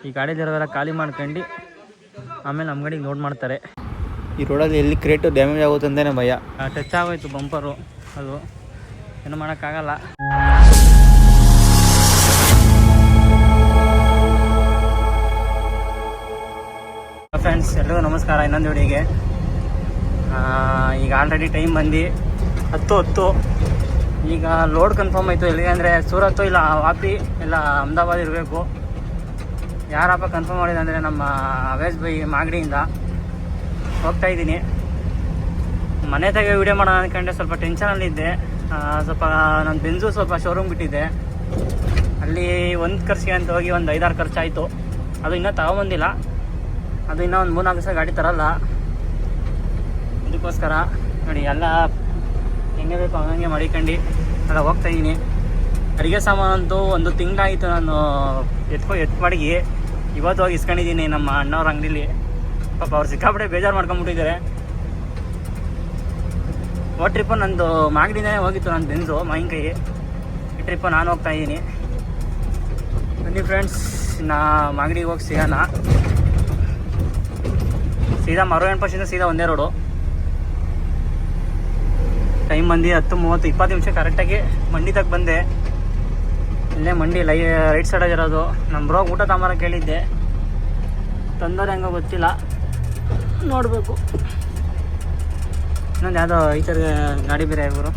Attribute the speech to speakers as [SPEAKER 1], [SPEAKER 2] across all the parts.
[SPEAKER 1] ಈ ಗಾಡಿಲಿರೋವೆಲ್ಲ ಖಾಲಿ ಮಾಡ್ಕೊಂಡು ಆಮೇಲೆ ನಮ್ಮ ಗಾಡಿಗೆ ಲೋಡ್ ಮಾಡ್ತಾರೆ. ಈ ರೋಡಲ್ಲಿ ಎಲ್ಲಿ ಕ್ರೇಟು ಡ್ಯಾಮೇಜ್ ಆಗುತ್ತೆ ಅಂತಲೇ ಭಯ. ಟಚ್ ಆಗೋಯ್ತು ಬಂಪರು, ಅದು ಏನು ಮಾಡೋಕ್ಕಾಗಲ್ಲ. ಫ್ರೆಂಡ್ಸ್ ಎಲ್ಲರಿಗೂ ನಮಸ್ಕಾರ. ಇನ್ನೊಂದು ವಿಡಿಯೋಗೆ ಈಗ ಆಲ್ರೆಡಿ ಟೈಮ್ ಬಂದು 10:10. ಈಗ ಲೋಡ್ ಕನ್ಫರ್ಮ್ ಆಯಿತು. ಎಲ್ಲಿಗೆ ಅಂದರೆ ಸೂರತ್ತು ಇಲ್ಲ ವಾಪಿ ಇಲ್ಲ ಅಹಮದಾಬಾದ್ ಇರಬೇಕು. ಯಾರಪ್ಪ ಕನ್ಫರ್ಮ್ ಮಾಡಿದೆ ಅಂದರೆ ನಮ್ಮ ಅವೇಶ್ ಬೈ ಮಾಗಡಿಯಿಂದ ಹೋಗ್ತಾ ಇದ್ದೀನಿ. ಮನೆ ತೆಗೆ ವೀಡಿಯೋ ಮಾಡೋಣ ಅಂದ್ಕೊಂಡೆ, ಸ್ವಲ್ಪ ಟೆನ್ಷನಲ್ಲಿದ್ದೆ. ಸ್ವಲ್ಪ ನನ್ನ ಬೆಂಜು ಸ್ವಲ್ಪ ಶೋರೂಮ್ ಬಿಟ್ಟಿದ್ದೆ. ಅಲ್ಲಿ ಒಂದು ಖರ್ಚಿಗೆ ಅಂತ ಹೋಗಿ ಒಂದು 5-6 ಖರ್ಚಾಯಿತು. ಅದು ಇನ್ನೂ ತಗೊಬಂದಿಲ್ಲ. ಅದು ಇನ್ನೂ ಒಂದು 3-4 ದಿವಸ ಗಾಡಿ ತರಲ್ಲ. ಇದಕ್ಕೋಸ್ಕರ ನೋಡಿ ಎಲ್ಲ ಹೆಂಗೆ ಬೇಕು ಹಂಗೆ ಮಾಡಿಕೊಂಡು ಎಲ್ಲ ಹೋಗ್ತಾಯಿದ್ದೀನಿ. ಅಡುಗೆ ಸಾಮಾನಂತೂ 1 ತಿಂಗಳಾಯಿತು ನಾನು ಎತ್ತು ಮಡಗಿ ಇವತ್ತು ಹೋಗಿ ಇಸ್ಕೊಂಡಿದ್ದೀನಿ ನಮ್ಮ ಅಣ್ಣವ್ರ ಅಂಗಡಿಲಿ. ಪಾಪ ಅವ್ರು ಸಿಕ್ಕಾಪಟ್ಟೆ ಬೇಜಾರು ಮಾಡ್ಕೊಂಬಿಟ್ಟಿದ್ದಾರೆ. ಟ್ರಿಪ್ಪು ನಂದು ಮಾಗಡಿನೇ ಹೋಗಿತ್ತು, ನನ್ನ ಬೆಂಜು ಮಾವಿನಕಾಯಿ. ಈ ಟ್ರಿಪ್ಪು ನಾನು ಹೋಗ್ತಾಯಿದ್ದೀನಿ. ಬನ್ನಿ ಫ್ರೆಂಡ್ಸ್, ನಾ ಮಾಗಡಿಗೆ ಹೋಗಿ ಸಿಗೋಣ. ಸೀದಾ ಮರುವೇಣ್ ಪಕ್ಷದಿಂದ ಸೀದಾ ಒಂದೇ ರೋಡು. ಟೈಮ್ ಬಂದು 10:30, 20 ನಿಮಿಷ ಕರೆಕ್ಟಾಗಿ ಮಂಡಿ ತಗ ಬಂದೆ. ಇಲ್ಲೇ ಮಂಡಿ ರೈಟ್ ಸೈಡಾಗಿರೋದು. ನಮ್ಮ ಬ್ರೋಗ್ ಊಟ ತಗೊಂಬರಕ್ಕೆ ಕೇಳಿದ್ದೆ, ತಂದೋರು ಹೆಂಗೋ ಗೊತ್ತಿಲ್ಲ, ನೋಡಬೇಕು. ಇನ್ನೊಂದು ಯಾವುದೋ ಈ ಥರ ಗಾಡಿ ಬೇರೆ ಇವರು.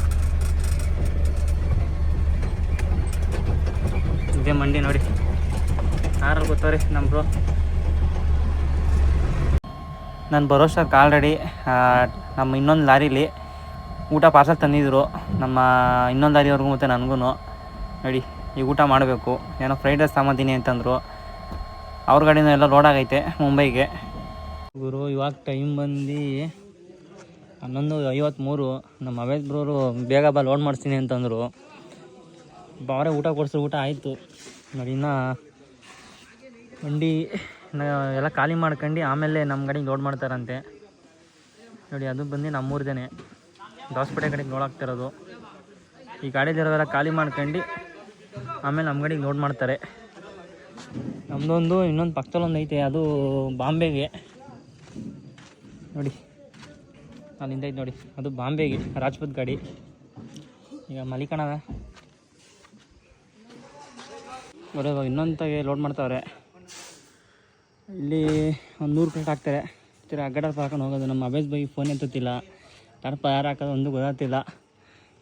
[SPEAKER 1] ಇದೇ ಮಂಡಿ ನೋಡಿ, ಯಾರಲ್ಲಿ ಗೊತ್ತವ್ರಿ ನಮ್ಮ ಬ್ರೋ. ನಾನು ಬರೋಷ್ಟಕ್ಕೆ ಆಲ್ರೆಡಿ ನಮ್ಮ ಇನ್ನೊಂದು ಲಾರೀಲಿ ಊಟ ಪಾರ್ಸಲ್ ತಂದಿದ್ರು. ನಮ್ಮ ಇನ್ನೊಂದು ಲಾರಿಯವ್ರಿಗೂ ಮತ್ತು ನನಗೂ. ನೋಡಿ ಈಗ ಊಟ ಮಾಡಬೇಕು. ಏನೋ ಫ್ರೈಡ್ ರೈಸ್ ತಗೊಂತೀನಿ ಅಂತಂದರು. ಅವ್ರ ಗಾಡಿನೂ ಎಲ್ಲ ಲೋಡ್ ಆಗೈತೆ ಮುಂಬೈಗೆ. ಗುರು ಇವಾಗ ಟೈಮ್ ಬಂದು 11:53. ನಮ್ಮ ಅವೇಶ್ ಬ್ರೋರು ಬೇಗ ಬಾ ಲೋಡ್ ಮಾಡಿಸ್ತೀನಿ ಅಂತಂದರು. ಅವರೇ ಊಟ ಕೊಡಿಸ್ರು. ಊಟ ಆಯಿತು ನೋಡಿ. ಇನ್ನು ಮಂಡಿ ಎಲ್ಲ ಖಾಲಿ ಮಾಡ್ಕೊಂಡು ಆಮೇಲೆ ನಮ್ಮ ಗಾಡಿಗೆ ಲೋಡ್ ಮಾಡ್ತಾರಂತೆ ನೋಡಿ. ಅದು ಬಂದು ನಮ್ಮೂರ್ದೇ ಹೊಸಪೇಟೆ ಕಡೆಗೆ ಲೋಡ್ ಆಗ್ತಿರೋದು. ಈ ಗಾಡಿಲಿರೋವೆಲ್ಲ ಖಾಲಿ ಮಾಡ್ಕೊಂಡು ಆಮೇಲೆ ನಮ್ಮ ಗಾಡಿಗೆ ಲೋಡ್ ಮಾಡ್ತಾರೆ. ನಮ್ಮದೊಂದು ಇನ್ನೊಂದು ಪಕ್ಕದಲ್ಲೊಂದು ಐತೆ, ಅದು ಬಾಂಬೆಗೆ ನೋಡಿ, ಅಲ್ಲಿಂದ ಐತೆ ನೋಡಿ, ಅದು ಬಾಂಬೆಗೆ ರಾಜ್ಪುತ್ ಗಾಡಿ. ಈಗ ಮಲಿಕಣವ ಬರೋ ಇನ್ನೊಂದಾಗೆ ಲೋಡ್ ಮಾಡ್ತಾವ್ರೆ. ಇಲ್ಲಿ ಒಂದು 100 ಪ್ಲೇಟ್ ಹಾಕ್ತಾರೆ. ಅಗ್ಗಡಪ್ಪ ಹಾಕೊಂಡು ಹೋಗೋದು. ನಮ್ಮ ಅವೇಶ್ ಬೈ ಫೋನ್ ಎತ್ತುತ್ತಿಲ್ಲ, ಟರ್ಪ ಯಾರು ಹಾಕೋದು ಒಂದು ಗೊತ್ತಾಗ್ತಿಲ್ಲ.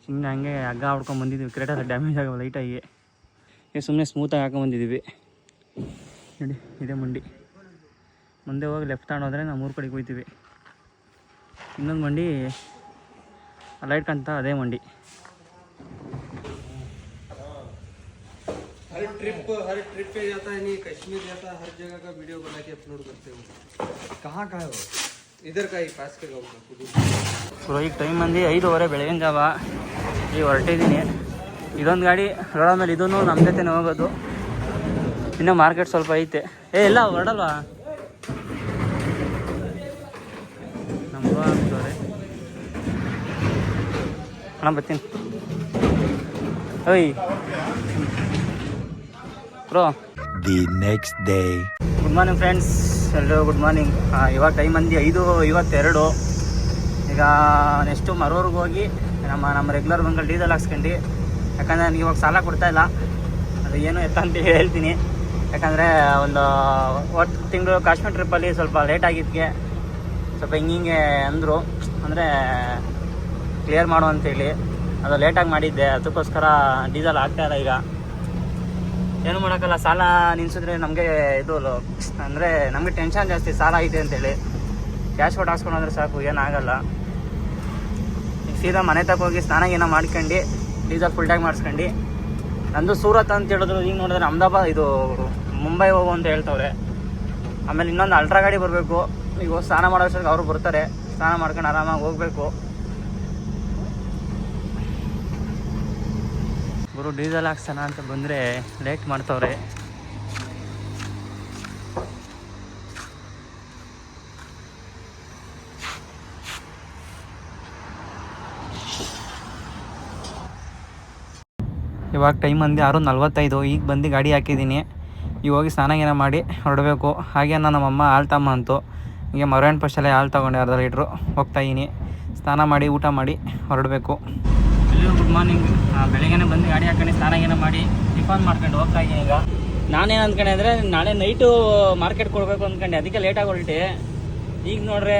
[SPEAKER 1] ಸುಮ್ಮನೆ ಹಂಗೆ ಹಗ್ಗ ಹೊಡ್ಕೊಂಡು ಬಂದಿದ್ದೀವಿ. ಕ್ರೇಟರ್ ಡ್ಯಾಮೇಜ್ ಆಗೋ ಲೈಟಾಗಿ ಸುಮ್ಮನೆ ಸ್ಮೂತಾಗಿ ಹಾಕೊಂಡ್ಬಂದಿದ್ದೀವಿ ನೋಡಿ. ಇದೇ ಮಂಡಿ. ಮುಂದೆ ಹೋಗಿ ಲೆಫ್ಟ್ ತಗೊಂಡೋದ್ರೆ ನಾವು 3 ಕಡೆಗೆ ಹೋಗ್ತೀವಿ. ಇನ್ನೊಂದು ಮಂಡಿ ಲೈಟ್ ಕಾಣ್ತಾ, ಅದೇ ಮಂಡಿ.
[SPEAKER 2] हर ट्रिप पे जाता है, नहीं कश्मीर जाता है, हर जगह का वीडियो बना के अपलोड करते हो. कहाँ का है वो? इधर का ही पास के गाँव का.
[SPEAKER 1] ಈಗ ಟೈಮ್ ಬಂದು 5:15 ಬೆಳಗಿನ ಜಾವ. ಈಗ ಹೊರಟಿದ್ದೀನಿ. ಇದೊಂದು ಗಾಡಿ ರೋಡ ಮೇಲೆ, ಇದೂ ನಮ್ಮ ಜೊತೆನೇ ಹೋಗೋದು. ಇನ್ನೂ ಮಾರ್ಕೆಟ್ ಸ್ವಲ್ಪ ಐತೆ. ಇಲ್ಲ ಹೊರಡಲ್ವಾ ನಮ್ಮ ಆಗ್ತವ್ರೆ. ಅಣ್ಣ ಬರ್ತೀನಿ. ಓಯ್ bro.
[SPEAKER 3] The next day.
[SPEAKER 1] Good morning friends, ಎಲ್ಲರೂ ಗುಡ್ ಮಾರ್ನಿಂಗ್. ಇವಾಗ ಟೈಮ್ ಬಂದು 5:52. ಈಗ ನೆಕ್ಸ್ಟು ಮರೂರ್ಗೆ ಹೋಗಿ ನಮ್ಮ ರೆಗ್ಯುಲರ್ ಬಂಕಲ್ಲಿ ಡೀಸೆಲ್ ಹಾಕ್ಸ್ಕೊಂಡು, ಯಾಕಂದರೆ ನನಗೆ ಇವಾಗ ಸಾಲ ಕೊಡ್ತಾಯಿಲ್ಲ. ಅದು ಏನು ಎತ್ತ ಅಂತ ಹೇಳ್ತೀನಿ. ಯಾಕಂದರೆ ಒಂದು ತಿಂಗಳು ಕಾಶ್ಮೀರ್ ಟ್ರಿಪ್ಪಲ್ಲಿ ಸ್ವಲ್ಪ ಲೇಟ್ ಆಗಿದ್ದಕ್ಕೆ ಸ್ವಲ್ಪ ಹಿಂಗೆ ಅಂದರು, ಅಂದರೆ ಕ್ಲಿಯರ್ ಮಾಡು ಅಂತೇಳಿ. ಅದು ಲೇಟಾಗಿ ಮಾಡಿದ್ದೆ, ಅದಕ್ಕೋಸ್ಕರ ಡೀಸೆಲ್ ಆಗ್ತಾಯಿಲ್ಲ. ಈಗ ಏನು ಮಾಡೋಕ್ಕಲ್ಲ, ಸಾಲ ನಿನ್ಸಿದ್ರೆ ನಮಗೆ ಇದು ಅಂದರೆ ನಮಗೆ ಟೆನ್ಷನ್ ಜಾಸ್ತಿ, ಸಾಲ ಐತೆ ಅಂತೇಳಿ. ಕ್ಯಾಶ್ ಕೊಟ್ಟು ಹಾಕ್ಸ್ಕೊಂಡು ಹೋದ್ರೆ ಸಾಕು, ಏನಾಗಲ್ಲ. ಈಗ ಸೀದಾ ಮನೆ ತಗ ಹೋಗಿ ಸ್ನಾನ ಏನೋ ಮಾಡ್ಕೊಂಡು ಡೀಸೆಲ್ ಫುಲ್ ಟ್ಯಾಂಕ್ ಮಾಡಿಸ್ಕೊಂಡು, ನಂದು ಸೂರತ್ ಅಂತ ಹೇಳಿದ್ರು. ಈಗ ನೋಡಿದ್ರೆ ಅಹಮದಾಬಾದ್ ಇದು ಮುಂಬೈ ಹೋಗು ಅಂತ ಹೇಳ್ತವ್ರೆ. ಆಮೇಲೆ ಇನ್ನೊಂದು ಅಲ್ಟ್ರಾ ಗಾಡಿ ಬರಬೇಕು. ಈಗ ಸ್ನಾನ ಮಾಡೋಷ್ಟಕ್ಕೆ ಅವರು ಬರ್ತಾರೆ. ಸ್ನಾನ ಮಾಡ್ಕೊಂಡು ಆರಾಮಾಗಿ ಹೋಗಬೇಕು. ಗುರು ಡೀಸೆಲ್ ಹಾಕ್ಸೋಣ ಅಂತ ಬಂದರೆ ಲೇಟ್ ಮಾಡ್ತವ್ರೆ. ಇವಾಗ ಟೈಮ್ ಬಂದು 6:45. ಈಗ ಬಂದು ಗಾಡಿ ಹಾಕಿದ್ದೀನಿ. ಈಗ ಹೋಗಿ ಸ್ನಾನ ಗೀನ ಮಾಡಿ ಹೊರಡಬೇಕು. ಹಾಗೆ ನಮ್ಮಮ್ಮ ಹಾಲು ತಮ್ಮ ಅಂತು. ಹೀಗೆ ಮರವಣ್ಣ ಫಸ್ಟಲ್ಲೇ ಹಾಲು ತೊಗೊಂಡೆ ಅರ್ಧ ಲೀಟ್ರು. ಹೋಗ್ತಾಯಿದ್ದೀನಿ, ಸ್ನಾನ ಮಾಡಿ ಊಟ ಮಾಡಿ ಹೊರಡಬೇಕು. ಎಲ್ಲರೂ ಗುಡ್ ಮಾರ್ನಿಂಗ್. ಬೆಳಗ್ಗೆ ಬಂದು ಗಾಡಿ ಹಾಕೊಂಡು ಸ್ನಾನ ಗೀನ ಮಾಡಿ ಟಿಫನ್ ಮಾಡ್ಕೊಂಡು ಹೋಗ್ತಾಯಿದ್ದೀನಿ. ಈಗ ನಾನೇನು ಅಂದ್ಕೊಂಡೆ ಅಂದರೆ ನಾಳೆ ನೈಟು ಮಾರ್ಕೆಟ್ ಕೊಡಬೇಕು ಅಂದ್ಕೊಂಡೆ, ಅದಕ್ಕೆ ಲೇಟಾಗಿ ಹೊರಟೆ. ಈಗ ನೋಡ್ರೆ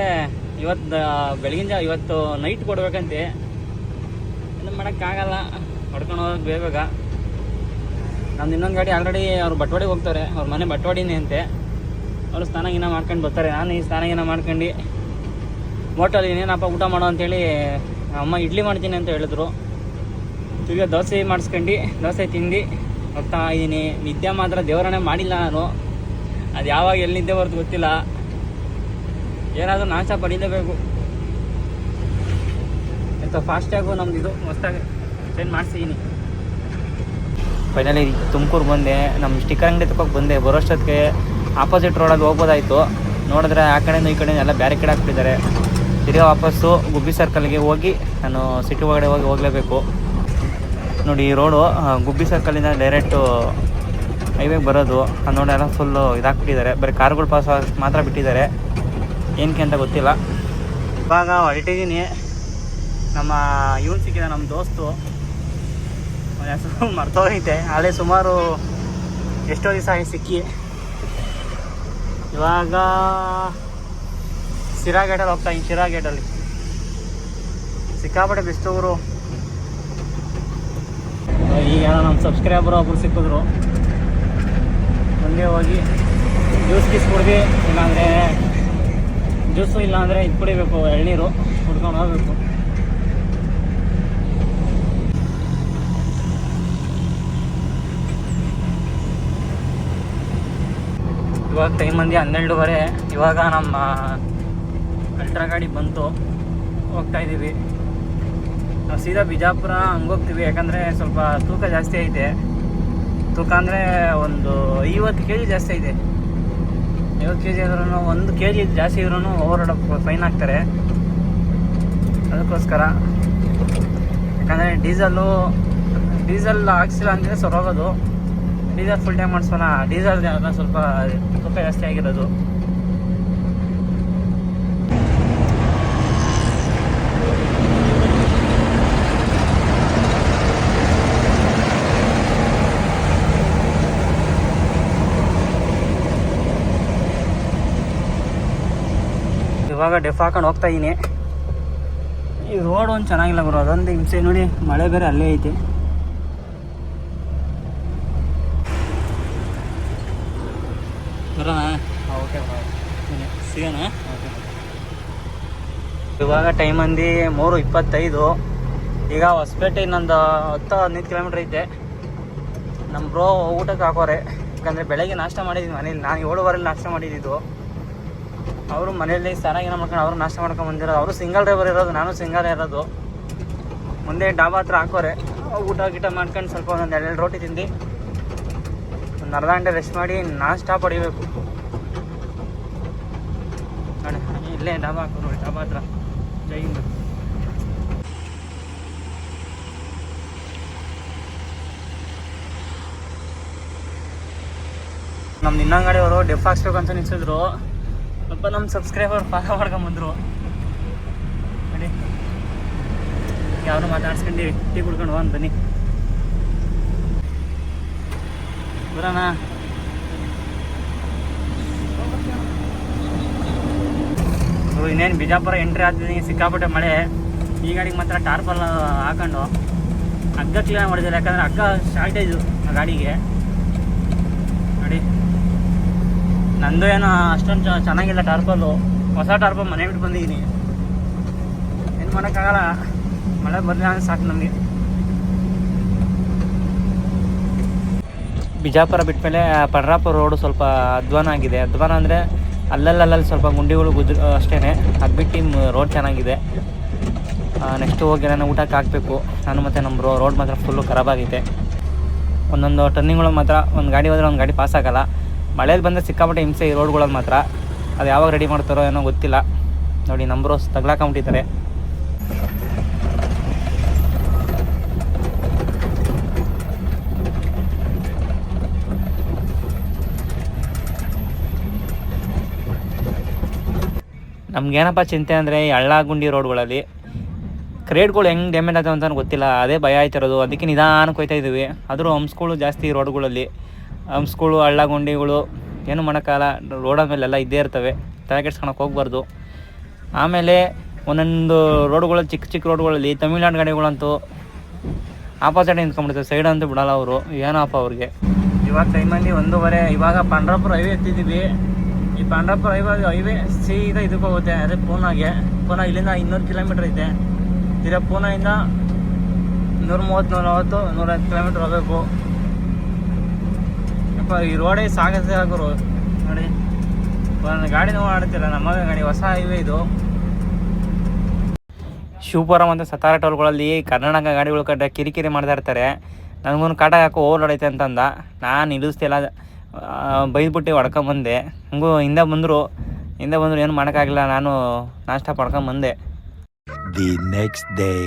[SPEAKER 1] ಇವತ್ತು ಬೆಳಗಿನ ಇವತ್ತು ನೈಟ್ ಕೊಡ್ಬೇಕಂತೆ. ಏನು ಮಾಡೋಕ್ಕಾಗಲ್ಲ, ಹೊಡ್ಕೊಂಡು ಹೋಗೋದು ಬೇಗ. ನಮ್ದು ಇನ್ನೊಂದು ಗಾಡಿ ಆಲ್ರೆಡಿ ಅವ್ರು ಬಟ್ವಾಡಿಗೆ ಹೋಗ್ತಾರೆ, ಅವ್ರ ಮನೆ ಬಟ್ವಾಡಿನೇ ಅಂತೆ. ಅವರು ಸ್ನಾನ ಗೀನ ಮಾಡ್ಕೊಂಡು ಬರ್ತಾರೆ. ನಾನು ಈ ಸ್ನಾನ ಗೀನ ಮಾಡ್ಕೊಂಡು ಹೋಟೆಲ್ ಇನ್ನೇನಪ್ಪ ಊಟ ಮಾಡೋ ಅಂತೇಳಿ ಅಮ್ಮ ಇಡ್ಲಿ ಮಾಡ್ತೀನಿ ಅಂತ ಹೇಳಿದ್ರು. ಈಗ ದೋಸೆ ಮಾಡಿಸ್ಕೊಂಡು ದೋಸೆ ತಿಂದು ಹೋಗ್ತಾ ಇದ್ದೀನಿ. ನಿದ್ದೆ ಮಾತ್ರ ದೇವರನ್ನೇ ಮಾಡಿಲ್ಲ ನಾನು. ಅದು ಯಾವಾಗ ಎಲ್ಲಿ ನಿದ್ದೆ ಬರೋದು ಗೊತ್ತಿಲ್ಲ. ಏನಾದರೂ ನಾಶ ಪಡೀಲೇಬೇಕು. ಎಂತ ಫಾಸ್ಟಾಗು ನಮ್ದು ಇದು ಹೊಸ್ದಾಗಿ ಟ್ರೈನ್ ಮಾಡಿಸಿದ್ದೀನಿ. ಫೈನಲಿ ತುಮಕೂರು ಬಂದೆ. ನಮ್ಮ ಸ್ಟಿಕ್ಕರ್ ಅಂಗಡಿ ತಗೋಕೆ ಬಂದೆ. ಬರೋಷ್ಟೊತ್ತಿಗೆ ಆಪೋಸಿಟ್ ರೋಡಲ್ಲಿ ಹೋಗ್ಬೋದಾಯಿತು. ನೋಡಿದ್ರೆ ಆ ಕಡೆಯಿಂದ ಈ ಕಡೆಯಿಂದ ಎಲ್ಲ ಬೇರೆ ಕಡೆ ಹಾಕ್ಬಿಟ್ಟಿದ್ದಾರೆ. ತಿರ್ಗಾ ವಾಪಸ್ಸು ಗುಬ್ಬಿ ಸರ್ಕಲ್ಗೆ ಹೋಗಿ ನಾನು ಸಿಟಿ ಒಳಗಡೆ ಹೋಗಲೇಬೇಕು. ನೋಡಿ ಈ ರೋಡು ಗುಬ್ಬಿ ಸರ್ಕಲಿಂದ ಡೈರೆಕ್ಟು ಹೈವೇಗೆ ಬರೋದು. ನೋಡಿ ಎಲ್ಲ ಫುಲ್ಲು ಇದಾಕ್ಬಿಟ್ಟಿದ್ದಾರೆ. ಬರೀ ಕಾರ್ಗಳು ಪಾಸ್ ಮಾತ್ರ ಬಿಟ್ಟಿದ್ದಾರೆ, ಏನಕ್ಕೆ ಅಂತ ಗೊತ್ತಿಲ್ಲ. ಇವಾಗ ಹೊರಟಿದ್ದೀನಿ. ನಮ್ಮ ಇವನು ಸಿಕ್ಕಿದ, ನಮ್ಮ ದೋಸ್ತು. ಹೆಸರು ಮರ್ತೋಗೈತೆ. ಅಲ್ಲೇ ಸುಮಾರು ಎಷ್ಟೋ ದಿವಸ ಆಗಿ ಸಿಕ್ಕಿ. ಇವಾಗ ಶಿರಾ ಗೇಟಲ್ಲಿ ಹೋಗ್ತಾಯಿದ್ದೀನಿ. ಶಿರಾ ಗೇಟಲ್ಲಿ ಸಿಕ್ಕಾಪಟ್ಟೆ ಬೆಸ್ಟವರು. ಈಗ ನಮ್ಮ ಸಬ್ಸ್ಕ್ರೈಬರ್ ಒಬ್ಬರು ಸಿಕ್ಕಿದ್ರು. ಮುಂದೆ ಹೋಗಿ ಜ್ಯೂಸ್ ಗೀಸ್ ಕುಡ್ದು, ಇಲ್ಲಾಂದರೆ ಜ್ಯೂಸು ಇಲ್ಲಾಂದರೆ ಇದು ಕುಡಿಬೇಕು, ಎಳ್ನೀರು ಕುಡ್ಕೊಂಡು ಹೋಗ್ಬೇಕು. ಇವಾಗ ಟೈಮ್ ಮಂದಿ 12:30. ಇವಾಗ ನಮ್ಮ ಅಲ್ಟ್ರಾ ಗಾಡಿ ಬಂತು, ಹೋಗ್ತಾಯಿದ್ದೀವಿ. ನಾವು ಸೀದಾ ಬಿಜಾಪುರ ಹಂಗೆ ಹೋಗ್ತೀವಿ. ಯಾಕಂದರೆ ಸ್ವಲ್ಪ ತೂಕ ಜಾಸ್ತಿ ಐತೆ. ತೂಕ ಅಂದರೆ ಒಂದು 50 kg ಜಾಸ್ತಿ ಐತೆ. 50 kg ಆದ್ರೂ 1 kg ಜಾಸ್ತಿ ಇದ್ರೂ ಓವರ್ ಫೈನ್ ಹಾಕ್ತಾರೆ. ಅದಕ್ಕೋಸ್ಕರ, ಯಾಕಂದರೆ ಡೀಸೆಲ್ ಹಾಕ್ಸಿಲ್ಲ ಅಂದರೆ ಸರೋಗೋದು. ಡೀಸೆಲ್ ಫುಲ್ ಟೈಮ್ ಮಾಡಿಸೋಣ. ಡೀಸೆಲ್ ಸ್ವಲ್ಪ ತೂಕ ಜಾಸ್ತಿ ಆಗಿರೋದು. ಇವಾಗ ಡೆಫ್ ಹಾಕೊಂಡು ಹೋಗ್ತಾ ಇದ್ದೀನಿ. ಈ ರೋಡ್ ಒಂದು ಚೆನ್ನಾಗಿಲ್ಲ ಬರೋ, ಅದೊಂದು ಹಿಂಸೆ. ನೋಡಿ ಮಳೆ ಬೇರೆ ಅಲ್ಲೇ ಐತೆ. ಬರೋಣ? ಓಕೆ ಸಿಗೋಣ. ಓಕೆ. ಇವಾಗ ಟೈಮ್ ಅಂದು 3:25. ಈಗ ಹೊಸಪೇಟೆ ಇನ್ನೊಂದು 10-15 ಕಿಲೋಮೀಟ್ರ್ ಐತೆ. ನಮ್ಮ ಬ್ರೋ ಊಟಕ್ಕೆ ಹಾಕೋರೆ. ಯಾಕಂದರೆ ಬೆಳಗ್ಗೆ ನಾಷ್ಟ ಮಾಡಿದ್ದೀನಿ ಮನೇಲಿ. ನಾನು 7:15 ನಾಷ್ಟ ಮಾಡಿದ್ದು. ಅವರು ಮನೆಯಲ್ಲಿ ಸ್ನಾನ ಮಾಡ್ಕೊಂಡು ಅವರು ನಾಷ್ಟ ಮಾಡ್ಕೊಂಡು ಬಂದಿರೋದು. ಅವರು ಸಿಂಗಲ್ ಡ್ರೈವರ್ ಇರೋದು, ನಾನು ಸಿಂಗಲ್ ಇರೋದು. ಮುಂದೆ ಡಾಬಾ ಹತ್ರ ಹಾಕೋರೆ. ಊಟ ಗೀಟ ಮಾಡ್ಕೊಂಡು ಸ್ವಲ್ಪ ಒಂದು 2 ರೋಟಿ ತಿಂದು ಒಂದು ಅರ್ಧ ಗಂಟೆ ರೆಸ್ಟ್ ಮಾಡಿ ನಾಷ್ಟ ಪಡಿಬೇಕು. ನೋಡಿ ಇಲ್ಲೇ ಡಾಬಾ ಹಾಕೋ, ನೋಡಿ ಡಾಬಾ ಹತ್ರ ಜೈಯಿಂದ. ನಮ್ದು ಇನ್ನೊಂದು ಗಾಡಿಯವರು ಡೆಫ್ ಹಾಕ್ಸ್ಬೇಕು ಅಂತ ನಿಲ್ಸಿದ್ರು. ಸ್ವಲ್ಪ ನಮ್ಮ ಸಬ್ಸ್ಕ್ರೈಬರ್ ಫಾಲೋ ಮಾಡ್ಕೊಂಬಂದರು. ನೋಡಿ ಯಾರು ಮಾತಾಡ್ಸ್ಕೊಂಡು ಟೀ ಕುಡ್ಕೊಂಡು ಹೋಗೋಣ ಬನ್ನಿ. ಬರೋಣ? ಇನ್ನೇನು ಬಿಜಾಪುರ ಎಂಟ್ರಿ ಆಗ್ತಿದ್ದೀನಿ. ಸಿಕ್ಕಾಪಟ್ಟೆ ಮಳೆ. ಈ ಗಾಡಿಗೆ ಮಾತ್ರ ಟಾರ್ಪಲ್ ಹಾಕೊಂಡು ಹಗ್ಗ ಕ್ಲೀನ್ ಮಾಡಿದ್ದಾರೆ. ಯಾಕಂದರೆ ಹಗ್ಗ ಶಾರ್ಟೇಜು ಆ ಗಾಡಿಗೆ. ನೋಡಿ ನಂದು ಏನೋ ಅಷ್ಟೊಂದು ಚೆನ್ನಾಗಿಲ್ಲ ಟಾರ್ಪಲ್ಲು. ಹೊಸ ಟಾರ್ಪಲ್ ಮನೆ ಬಿಟ್ಟು ಬಂದಿದ್ದೀನಿ. ಏನು ಮಾಡೋಕ್ಕಾಗಲ್ಲ, ಮಳೆ ಬರಲಿಲ್ಲ ಅಂದರೆ ಸಾಕು ನಮಗೆ. ಬಿಜಾಪುರ ಬಿಟ್ಮೇಲೆ ಪಂಡ್ರಾಪುರ ರೋಡು ಸ್ವಲ್ಪ ಅಧ್ವಾನ ಆಗಿದೆ. ಅಧ್ವಾನ ಅಂದರೆ ಅಲ್ಲಲ್ಲಿ ಸ್ವಲ್ಪ ಗುಂಡಿಗಳು ಅಷ್ಟೇ. ಅದು ಬಿಟ್ಟು ರೋಡ್ ಚೆನ್ನಾಗಿದೆ. ನೆಕ್ಸ್ಟ್ ಹೋಗಿ ನಾನು ಊಟಕ್ಕೆ ಹಾಕಬೇಕು. ನಾನು ಮತ್ತು ನಮ್ಮ ರೋಡ್ ಮಾತ್ರ ಫುಲ್ಲು ಖರಾಬಾಗೈತೆ. ಒಂದೊಂದು ಟರ್ನಿಂಗ್ಗಳು ಮಾತ್ರ ಒಂದು ಗಾಡಿ ಹೋದರೆ ಒಂದು ಗಾಡಿ ಪಾಸ್ ಆಗೋಲ್ಲ. ಮಳೇಲಿ ಬಂದರೆ ಸಿಕ್ಕಾಪಟ್ಟೆ ಹಿಂಸೆ ಈ ರೋಡ್ಗಳಲ್ಲಿ ಮಾತ್ರ. ಅದು ಯಾವಾಗ ರೆಡಿ ಮಾಡ್ತಾರೋ ಏನೋ ಗೊತ್ತಿಲ್ಲ. ನೋಡಿ ನಮ್ಮ ರೋಸ್ ತಗ್ಲಾಕೊಂಬಿಟ್ಟಿದ್ದಾರೆ. ನಮ್ಗೇನಪ್ಪ ಚಿಂತೆ ಅಂದರೆ ಈ ಹಳ್ಳ ಗುಂಡಿ ರೋಡ್ಗಳಲ್ಲಿ ಕ್ರೇಟ್ಗಳು ಹೆಂಗೆ ಡ್ಯಾಮೇಜ್ ಆಗ್ತಾವೆ ಅಂತ ಗೊತ್ತಿಲ್ಲ, ಅದೇ ಭಯ ಆಯ್ತಿರೋದು. ಅದಕ್ಕೆ ನಿಧಾನಕ್ಕೆ ಹೋಗ್ತಾ ಇದ್ದೀವಿ. ಆದರೂ ಹಂಸ್ಗಳು ಜಾಸ್ತಿ ರೋಡ್ಗಳಲ್ಲಿ, ಹಂಸ್ಗಳು ಹಳ್ಳ ಗುಂಡಿಗಳು ಏನು ಮಾಡೋಕ್ಕಾಗಲ್ಲ, ರೋಡ ಮೇಲೆಲ್ಲ ಇದ್ದೇ ಇರ್ತವೆ, ತಲೆ ಕೆಡ್ಸ್ಕೊಳಕ್ಕೆ ಹೋಗ್ಬಾರ್ದು. ಆಮೇಲೆ ಒಂದೊಂದು ರೋಡ್ಗಳಲ್ಲಿ ಚಿಕ್ಕ ಚಿಕ್ಕ ರೋಡ್ಗಳಲ್ಲಿ ತಮಿಳ್ನಾಡು ಗಾಡಿಗಳಂತೂ ಆಪೋಸಿಟ್ ನಿಂತ್ಕೊಂಡ್ಬಿಡ್ತಾರೆ, ಸೈಡ್ ಅಂತೂ ಬಿಡಲ್ಲ ಅವರು, ಏನಪ್ಪ ಅವ್ರಿಗೆ. ಇವಾಗ ಟೈಮಲ್ಲಿ 1:30. ಇವಾಗ ಪಂಡ್ರಾಪುರ ಹೈವೇ ಎತ್ತಿದ್ದೀವಿ. ಈ ಪಂಡ್ರಾಪುರ ಹೈವೇ ಸೀದಾ ಇದಕ್ಕೆ ಹೋಗುತ್ತೆ, ಅದೇ ಪೂನಾಗೆ. ಪೂನಾ ಇಲ್ಲಿಂದ 200 ಕಿಲೋಮೀಟ್ರ್ ಐತೆ. ತಿರ್ಗಾ ಪೂನಾಯಿಂದ 130, 150 ಕಿಲೋಮೀಟ್ರ್ ಹೋಗಬೇಕು. ಅಪ್ಪ ಈ ರೋಡೇ ಸಾಗಸೇ ಆಗೋರು ನೋಡಿ. ಒಂದು ಗಾಡಿನೂ ಆಡ್ತಿಲ್ಲ, ನಮ್ಮ ಗಾಡಿ ಹೊಸ ಹೈವೇ ಇದು. ಶಿವಪುರಂ ಮತ್ತು ಸತಾರ ಟೋಲ್ಗಳಲ್ಲಿ ಕರ್ನಾಟಕ ಗಾಡಿಗಳು ಕಟ್ಟ ಕಿರಿಕಿರಿ ಮಾಡ್ತಾ ಇರ್ತಾರೆ. ನನಗೊಂದು ಕಾಟ ಹಾಕೋ ಓವರ್ ಐತೆ ಅಂತಂದ, ನಾನು ನಿಲ್ಲಿಸ್ತಿಲ್ಲ, ಬೈದ್ಬಿಟ್ಟು ಹೊಡ್ಕೊಂಬಂದೆ. ಹಂಗೂ ಹಿಂದೆ ಬಂದರು ಏನು ಮಾಡೋಕ್ಕಾಗಿಲ್ಲ, ನಾನು ನಾಷ್ಟ ಪಡ್ಕೊಂಬಂದೆ.
[SPEAKER 3] The next day.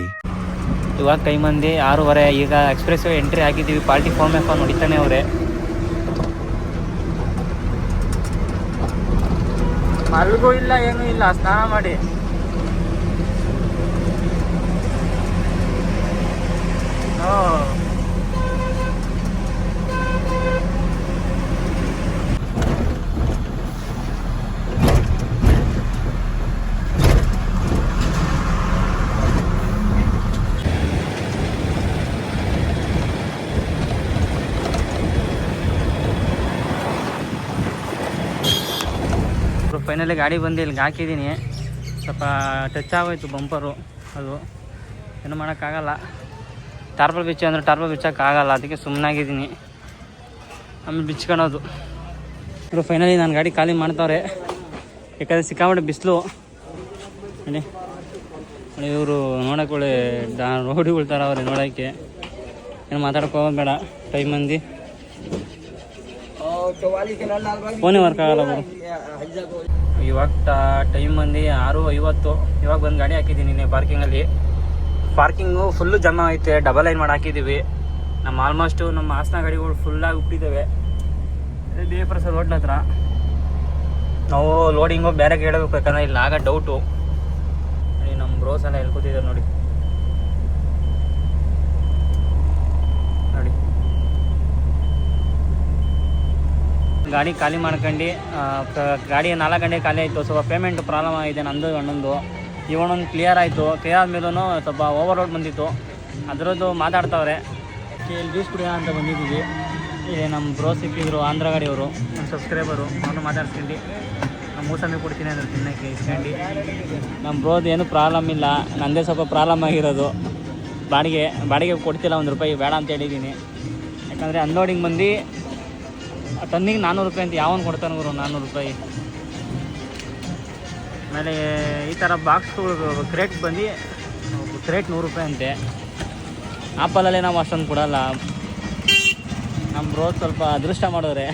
[SPEAKER 1] ಇವಾಗ ಮಂದಿ 6:30. ಈಗ ಎಕ್ಸ್ಪ್ರೆಸ್ ಎಂಟ್ರಿ ಹಾಕಿದ್ದೀವಿ. ಪಾರ್ಟಿ ಫೋನ್ ಮೇಲೆ ಫೋನ್ ಹೊಡಿತಾನೆ ಅವರೇ. ಮಲ್ಗೂ ಇಲ್ಲ, ಏನೂ ಇಲ್ಲ, ಸ್ನಾನ ಮಾಡಿ. ಫೈನಲಿ ಗಾಡಿ ಬಂದು ಇಲ್ಲಿಗೆ ಹಾಕಿದ್ದೀನಿ. ಸ್ವಲ್ಪ ಟಚ್ ಆಗೋಯ್ತು ಬಂಪರು, ಅದು ಏನು ಮಾಡೋಕ್ಕಾಗಲ್ಲ. ಟಾರ್ಪಲ್ ಬಿಚ್ಚು ಅಂದರೆ ಟಾರ್ಪಲ್ ಬಿಚ್ಚೋಕ್ಕಾಗಲ್ಲ, ಅದಕ್ಕೆ ಸುಮ್ಮನಾಗಿದ್ದೀನಿ. ಆಮೇಲೆ ಬಿಚ್ಕೊಳೋದು. ಇವರು ಫೈನಲಿ ನಾನು ಗಾಡಿ ಖಾಲಿ ಮಾಡ್ತಾವ್ರೆ, ಯಾಕಂದರೆ ಸಿಕ್ಕಾಬಿಟ್ಟು ಬಿಸಿಲು. ನೋಡಿ ಇವರು ನೋಡೋಕೆ ಒಳ್ಳೆ ರೋಡಿಗಳು ಥರ ಅವ್ರೆ ನೋಡೋಕ್ಕೆ. ಏನು ಮಾತಾಡೋಕೆ ಹೋಗೋದು ಬೇಡ. ಮಂದಿ ಫೋನೇ ವರ್ಕ್ ಆಗಲ್ಲ ಅವರು. ಇವಾಗ ಮಂದಿ 6:50. ಇವಾಗ ಬಂದು ಗಾಡಿ ಹಾಕಿದ್ದೀನಿ ಪಾರ್ಕಿಂಗಲ್ಲಿ. ಪಾರ್ಕಿಂಗು ಫುಲ್ಲು ಜಮ ಐತೆ, ಡಬಲ್ ಲೈನ್ ಮಾಡಿ ಹಾಕಿದ್ದೀವಿ. ಆಲ್ಮೋಸ್ಟು ನಮ್ಮ ಹಾಸನ ಗಾಡಿಗಳು ಫುಲ್ಲಾಗಿ ಹುಟ್ಟಿದ್ದಾವೆ. ದೇವಪ್ರಸ ರೋಡ್ನ ಹತ್ರ ನಾವು ಲೋಡಿಂಗು ಬೇರೆ ಹೇಳಬೇಕು, ಯಾಕಂದರೆ ಇಲ್ಲಿ ಆಗ ಡೌಟು. ನೋಡಿ ನಮ್ಮ ಬ್ರೋಸ್ ಎಲ್ಲ ಎಲ್ಲಿ ಕೂತಿದ್ದಾರೆ ನೋಡಿ. ನೋಡಿ ಗಾಡಿ ಖಾಲಿ ಮಾಡ್ಕೊಂಡು ಗಾಡಿ 4 ಗಂಟೆ ಖಾಲಿ ಆಯಿತು. ಸ್ವಲ್ಪ ಪೇಮೆಂಟ್ ಪ್ರಾಬ್ಲಮ್ ಆಗಿದೆ ನಂದು ಅಣ್ಣಂದು. ಇವನೊಂದು ಕ್ಲಿಯರ್ ಆಯಿತು. ಕ್ಲಿಯರ್ ಆದಮೇಲೂ ಸ್ವಲ್ಪ ಓವರ್ಲೋಡ್ ಬಂದಿತ್ತು, ಅದರದ್ದು ಮಾತಾಡ್ತಾವ್ರೆ. ಇಲ್ಲಿ ಜ್ಯೂಸ್ ಕುಡಿಯೋಣ ಅಂತ ಬಂದಿದ್ದೀವಿ. ಇಲ್ಲಿ ನಮ್ಮ ಬ್ರೋ ಸಿಕ್ಕಿದ್ರು, ಆಂಧ್ರ ಗಾಡಿಯವರು, ನಮ್ಮ ಸಬ್ಸ್ಕ್ರೈಬರು. ಅವನು ಮಾತಾಡ್ಸ್ಕೊಂಡು ನಮ್ಮ ಮೂಸಂಬಿ ಕೊಡ್ತೀನಿ ಅಂದರೆ ತಿನ್ನೋಕ್ಕೆ ಇಸ್ಕೊಂಡು. ನಮ್ಮ ಬ್ರೋದು ಏನೂ ಪ್ರಾಬ್ಲಮ್ ಇಲ್ಲ, ನನ್ನದೇ ಸ್ವಲ್ಪ ಪ್ರಾಬ್ಲಮ್ ಆಗಿರೋದು. ಬಾಡಿಗೆ ಕೊಡ್ತಿಲ್ಲ, ₹1 ಬೇಡ ಅಂತ ಹೇಳಿದ್ದೀನಿ. ಯಾಕಂದರೆ ಅನ್ಲೋಡಿಂಗ್ ಬಂದು ಟನ್ನಿಗೆ ₹400 ಅಂತ ಯಾವನು ಕೊಡ್ತಾನೆ ಗುರು, ₹400. ಆಮೇಲೆ ಈ ಥರ ಬಾಕ್ಸ್ಗಳು ಕ್ರೇಟ್ ಬಂದು ಕ್ರೇಟ್ ₹100 ಅಂತೆ. ಆಪಲಲ್ಲೇ ನಾವು ಅಷ್ಟೊಂದು ಕೊಡಲ್ಲ. ನಮ್ಮ ಬ್ರೋ ಸ್ವಲ್ಪ ಅದೃಷ್ಟ ಮಾಡಿದ್ರೆ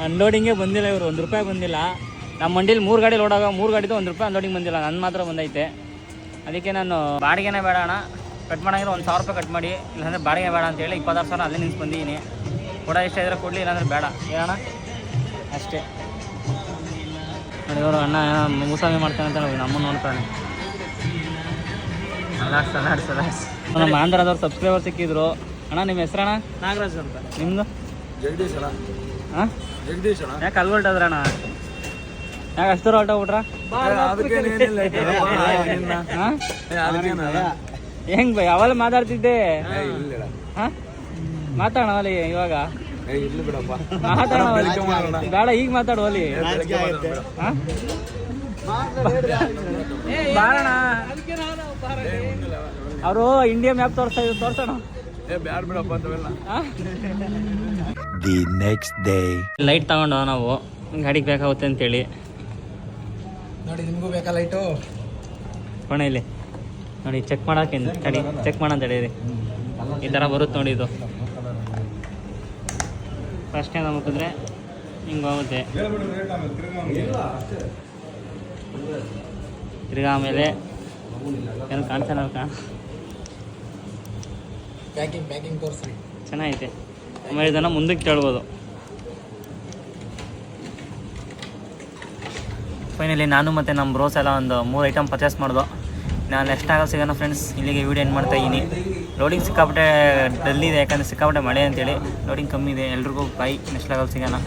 [SPEAKER 1] ಅನ್ಲೋಡಿಂಗೇ ಬಂದಿಲ್ಲ, ಇವರು ₹1 ಬಂದಿಲ್ಲ. ನಮ್ಮ ಮಂಡಿಲಿ 3 ಗಾಡಿ ಲೋಡಾಗ 3 ಗಾಡಿದು ₹1 ಅನ್ಲೋಡಿಂಗ್ ಬಂದಿಲ್ಲ, ನನ್ನ ಮಾತ್ರ ಬಂದೈತೆ. ಅದಕ್ಕೆ ನಾನು ಬಾಡಿಗೆನೇ ಬೇಡ ಅಣ್ಣ, ಕಟ್ ಮಾಡೋಂಗಿದ್ರೆ ₹1,000 ಕಟ್ ಮಾಡಿ, ಇಲ್ಲಾಂದರೆ ಬಾಡಿಗೆ ಬೇಡ ಅಂತೇಳಿ 26,000 ಅಲ್ಲೇ ನಿಂತು ಬಂದಿದ್ದೀನಿ. ಕೂಡ ಇಷ್ಟ ಇದ್ರೆ ಕೊಡಲಿ, ಇಲ್ಲಾಂದರೆ ಬೇಡ ಏನಣ್ಣ ಅಷ್ಟೇ. ನೋಡಿ ಇವರು ಅಣ್ಣ ಮೂಸಾಮಿ ಮಾಡ್ತಾನೆ ಅಂತ ನೋಡಿ ನಮ್ಮನ್ನು ನೋಡ್ತಾನೆ. ಸಲಾಡ್ಸ್ ನಮ್ಮ ಆಂಧ್ರದವ್ರು ಸಬ್ಸ್ಕ್ರೈಬರ್ ಸಿಕ್ಕಿದ್ರು. ಅಣ್ಣ ನಿಮ್ಮ ಹೆಸರಣ್ಣ? ನಾಗರಾಜ್ ಅಂತ. ನಿಮ್ಮದು?
[SPEAKER 2] ಜಗದೀಶ್ ಅಣ್ಣ.
[SPEAKER 1] ಹಾಂ
[SPEAKER 2] ಜಗದೀಶ್ ಅಣ್ಣ.
[SPEAKER 1] ಯಾಕೆ ಅಲ್ಲಿ ಹೊರಟದ್ರಣ್ಣ? ಯಾಕೆ ಅಷ್ಟು ದೂರ ಹೊರಟೋಗ್ಬಿಟ್ರ? ಹೆಂಗ್ ಬೈ ಅವೆಲ್ಲ ಮಾತಾಡ್ತಿದ್ದೆ. ಹಾಂ ಮಾತಾಡೋಣ ಅಲ್ಲಿ ಇವಾಗ. ಮಾತಾಡೋಣ ಬೇಡ, ಈಗ ಮಾತಾಡು ಅಲ್ಲಿ. ಬಾರಣ, ಅವರು ಇಂಡಿಯಾ ಮ್ಯಾಪ್ ತೋರ್ಸೋಣ.
[SPEAKER 3] The next day.
[SPEAKER 1] ಲೈಟ್ ತಗೊಂಡು ನಾವು ಗಾಡಿಗೆ ಬೇಕಾಗುತ್ತೆ ಅಂತೇಳಿ.
[SPEAKER 2] ನೋಡಿ ನಿಮಗೂ ಬೇಕಾ ಲೈಟು?
[SPEAKER 1] ಕೊಣ ಇಲ್ಲಿ ನೋಡಿ, ಚೆಕ್ ಮಾಡೋಕೆ ತಡಿ, ಚೆಕ್ ಮಾಡೋಣ ತಡೀರಿ. ಈ ಥರ ಬರುತ್ತೆ ನೋಡಿ ಇದು. ಫಸ್ಟೇ ನಂಬಿದ್ರೆ ಹಿಂಗೆ ಹೋಗುತ್ತೆ, ತಿರ್ಗಾ ಆಮೇಲೆ ಏನು ಕಾಣ್ತಾನ
[SPEAKER 2] ಪ್ಯಾಕಿಂಗ್ ತೋರಿಸಿ
[SPEAKER 1] ಚೆನ್ನಾಗೈತೆ. ಆಮೇಲೆ ಇದನ್ನು ಮುಂದಕ್ಕೆ ಕೇಳ್ಬೋದು. ಫೈನಲಿ ನಾನು ಮತ್ತು ನಮ್ಮ ಬ್ರೋಸ್ ಎಲ್ಲ ಒಂದು 3 ಐಟಮ್ ಪರ್ಚೇಸ್ ಮಾಡ್ದು. ನಾನು ನೆಕ್ಸ್ಟ್ ಆಗೋ ಸಿಗೋಣ ಫ್ರೆಂಡ್ಸ್. ಇಲ್ಲಿಗೆ ವೀಡಿಯೋ ಎಂಡ್ ಮಾಡ್ತಾ ಇದ್ದೀನಿ. ಲೋಡಿಂಗ್ ಸಿಕ್ಕಾಪಟ್ಟೆ ಡಲ್ ಇದೆ, ಯಾಕಂದರೆ ಸಿಕ್ಕಾಪಟ್ಟೆ ಮಳೆ ಅಂತೇಳಿ ಲೋಡಿಂಗ್ ಕಮ್ಮಿ ಇದೆ. ಎಲ್ರಿಗೂ ಬೈ, ನೆಕ್ಸ್ಟ್ ಆಗೋ ಸಿಗೋಣ.